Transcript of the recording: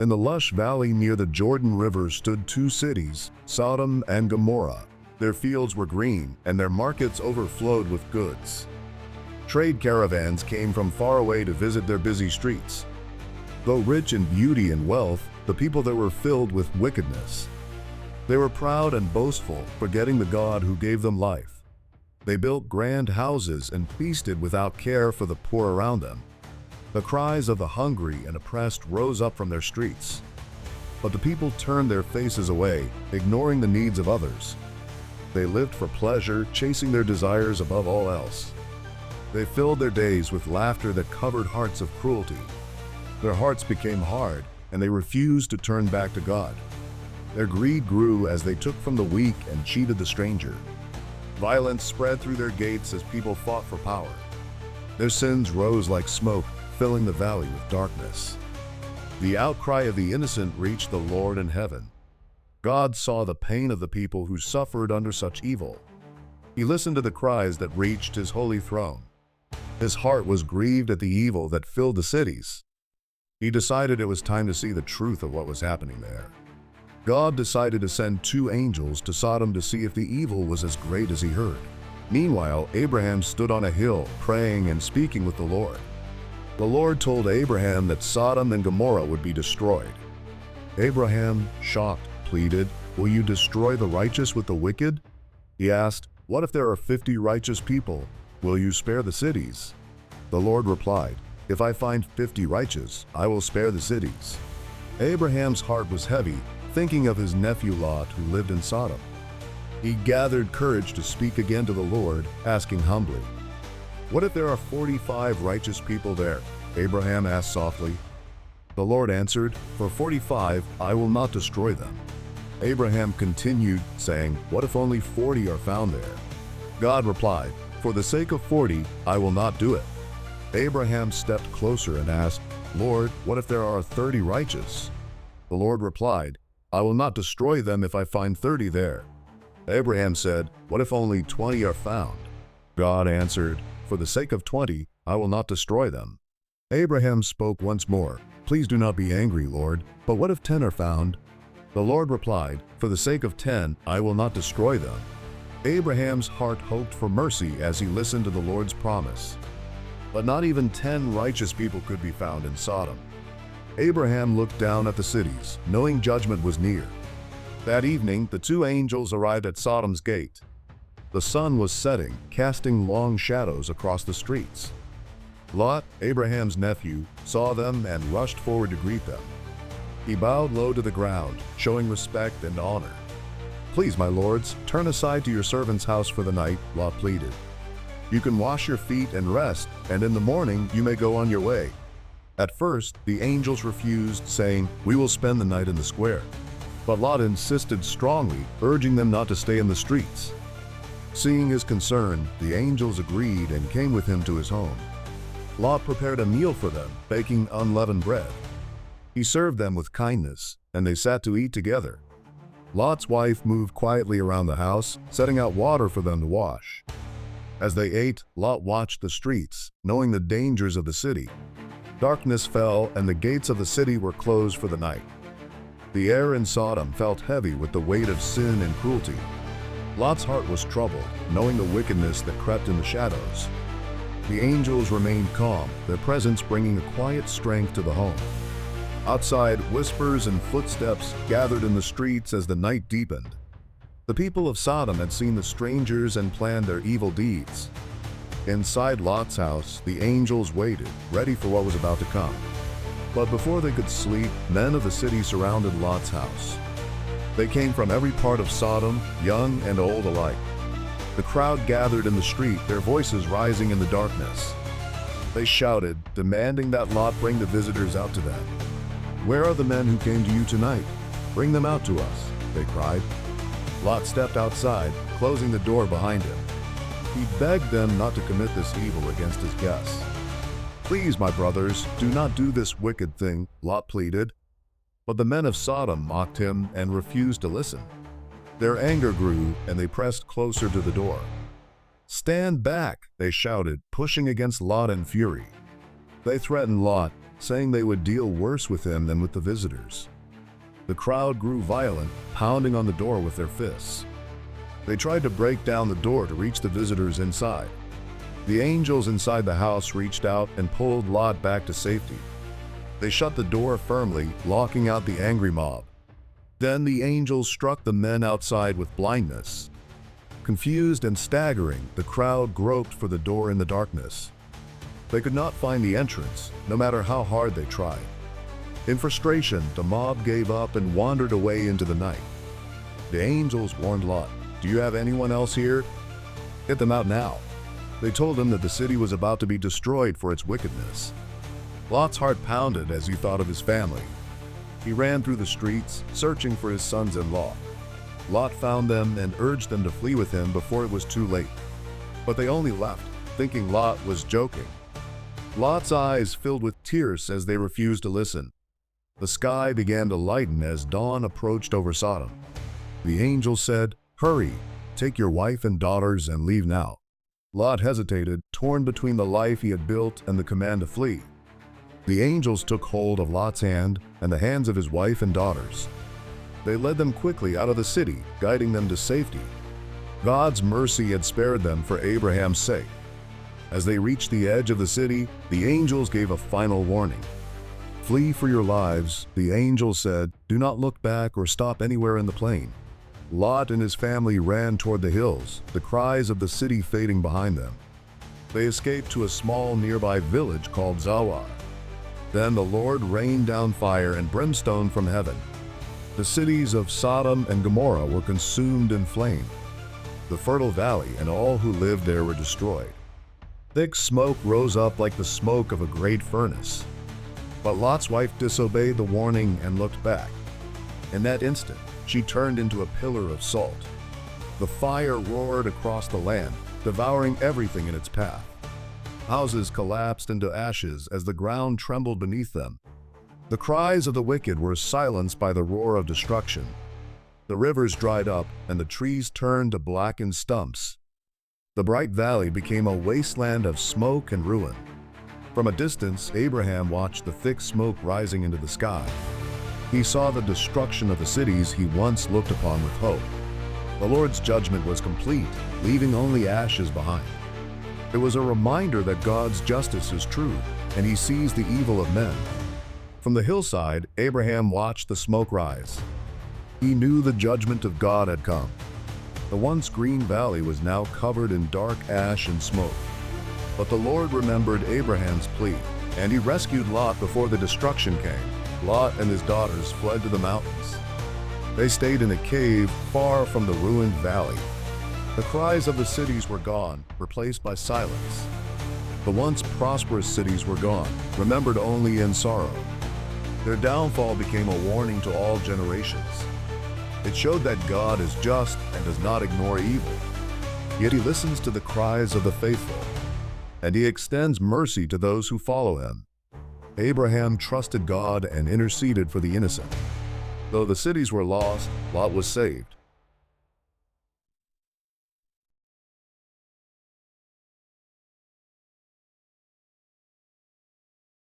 In the lush valley near the Jordan River stood two cities, Sodom and Gomorrah. Their fields were green, and their markets overflowed with goods. Trade caravans came from far away to visit their busy streets. Though rich in beauty and wealth, the people there were filled with wickedness. They were proud and boastful, forgetting the God who gave them life. They built grand houses and feasted without care for the poor around them. The cries of the hungry and oppressed rose up from their streets. But the people turned their faces away, ignoring the needs of others. They lived for pleasure, chasing their desires above all else. They filled their days with laughter that covered hearts of cruelty. Their hearts became hard, and they refused to turn back to God. Their greed grew as they took from the weak and cheated the stranger. Violence spread through their gates as people fought for power. Their sins rose like smoke, filling the valley with darkness. The outcry of the innocent reached the Lord in heaven. God saw the pain of the people who suffered under such evil. He listened to the cries that reached his holy throne. His heart was grieved at the evil that filled the cities. He decided it was time to see the truth of what was happening there. God decided to send two angels to Sodom to see if the evil was as great as he heard. Meanwhile, Abraham stood on a hill, praying and speaking with the Lord. The Lord told Abraham that Sodom and Gomorrah would be destroyed. Abraham, shocked, pleaded, "Will you destroy the righteous with the wicked?" He asked, "What if there are 50 righteous people? Will you spare the cities?" The Lord replied, "If I find 50 righteous, I will spare the cities." Abraham's heart was heavy, thinking of his nephew Lot who lived in Sodom. He gathered courage to speak again to the Lord, asking humbly, "What if there are 45 righteous people there?" Abraham asked softly. The Lord answered, "For 45, I will not destroy them." Abraham continued, saying, "What if only 40 are found there?" God replied, "For the sake of 40, I will not do it." Abraham stepped closer and asked, "Lord, what if there are 30 righteous?" The Lord replied, "I will not destroy them if I find 30 there." Abraham said, "What if only 20 are found?" God answered, "For the sake of 20, I will not destroy them." Abraham spoke once more, "Please do not be angry, Lord, but what if 10 are found?" The Lord replied, "For the sake of 10, I will not destroy them." Abraham's heart hoped for mercy as he listened to the Lord's promise. But not even 10 righteous people could be found in Sodom. Abraham looked down at the cities, knowing judgment was near. That evening, the two angels arrived at Sodom's gate. The sun was setting, casting long shadows across the streets. Lot, Abraham's nephew, saw them and rushed forward to greet them. He bowed low to the ground, showing respect and honor. "Please, my lords, turn aside to your servant's house for the night," Lot pleaded. "You can wash your feet and rest, and in the morning you may go on your way." At first, the angels refused, saying, "We will spend the night in the square." But Lot insisted strongly, urging them not to stay in the streets. Seeing his concern, the angels agreed and came with him to his home. Lot prepared a meal for them, baking unleavened bread. He served them with kindness, and they sat to eat together. Lot's wife moved quietly around the house, setting out water for them to wash. As they ate, Lot watched the streets, knowing the dangers of the city. Darkness fell, and the gates of the city were closed for the night. The air in Sodom felt heavy with the weight of sin and cruelty. Lot's heart was troubled, knowing the wickedness that crept in the shadows. The angels remained calm, their presence bringing a quiet strength to the home. Outside, whispers and footsteps gathered in the streets as the night deepened. The people of Sodom had seen the strangers and planned their evil deeds. Inside Lot's house, the angels waited, ready for what was about to come. But before they could sleep, men of the city surrounded Lot's house. They came from every part of Sodom, young and old alike. The crowd gathered in the street, their voices rising in the darkness. They shouted, demanding that Lot bring the visitors out to them. "Where are the men who came to you tonight? Bring them out to us," they cried. Lot stepped outside, closing the door behind him. He begged them not to commit this evil against his guests. "Please, my brothers, do not do this wicked thing," Lot pleaded. But the men of Sodom mocked him and refused to listen. Their anger grew, and they pressed closer to the door. "Stand back," they shouted, pushing against Lot in fury. They threatened Lot, saying they would deal worse with him than with the visitors. The crowd grew violent, pounding on the door with their fists. They tried to break down the door to reach the visitors inside. The angels inside the house reached out and pulled Lot back to safety. They shut the door firmly, locking out the angry mob. Then the angels struck the men outside with blindness. Confused and staggering, the crowd groped for the door in the darkness. They could not find the entrance, no matter how hard they tried. In frustration, the mob gave up and wandered away into the night. The angels warned Lot, "Do you have anyone else here? Get them out now." They told him that the city was about to be destroyed for its wickedness. Lot's heart pounded as he thought of his family. He ran through the streets, searching for his sons-in-law. Lot found them and urged them to flee with him before it was too late. But they only left, thinking Lot was joking. Lot's eyes filled with tears as they refused to listen. The sky began to lighten as dawn approached over Sodom. The angel said, "Hurry, take your wife and daughters and leave now." Lot hesitated, torn between the life he had built and the command to flee. The angels took hold of Lot's hand and the hands of his wife and daughters. They led them quickly out of the city, guiding them to safety. God's mercy had spared them for Abraham's sake. As they reached the edge of the city, the angels gave a final warning. "Flee for your lives," the angel said. "Do not look back or stop anywhere in the plain." Lot and his family ran toward the hills, the cries of the city fading behind them. They escaped to a small nearby village called Zawar. Then the Lord rained down fire and brimstone from heaven. The cities of Sodom and Gomorrah were consumed in flame. The fertile valley and all who lived there were destroyed. Thick smoke rose up like the smoke of a great furnace. But Lot's wife disobeyed the warning and looked back. In that instant, she turned into a pillar of salt. The fire roared across the land, devouring everything in its path. Houses collapsed into ashes as the ground trembled beneath them. The cries of the wicked were silenced by the roar of destruction. The rivers dried up, and the trees turned to blackened stumps. The bright valley became a wasteland of smoke and ruin. From a distance, Abraham watched the thick smoke rising into the sky. He saw the destruction of the cities he once looked upon with hope. The Lord's judgment was complete, leaving only ashes behind. It was a reminder that God's justice is true, and he sees the evil of men. From the hillside, Abraham watched the smoke rise. He knew the judgment of God had come. The once green valley was now covered in dark ash and smoke. But the Lord remembered Abraham's plea, and he rescued Lot before the destruction came. Lot and his daughters fled to the mountains. They stayed in a cave far from the ruined valley. The cries of the cities were gone, replaced by silence. The once prosperous cities were gone, remembered only in sorrow. Their downfall became a warning to all generations. It showed that God is just and does not ignore evil. Yet he listens to the cries of the faithful, and he extends mercy to those who follow him. Abraham trusted God and interceded for the innocent. Though the cities were lost, Lot was saved.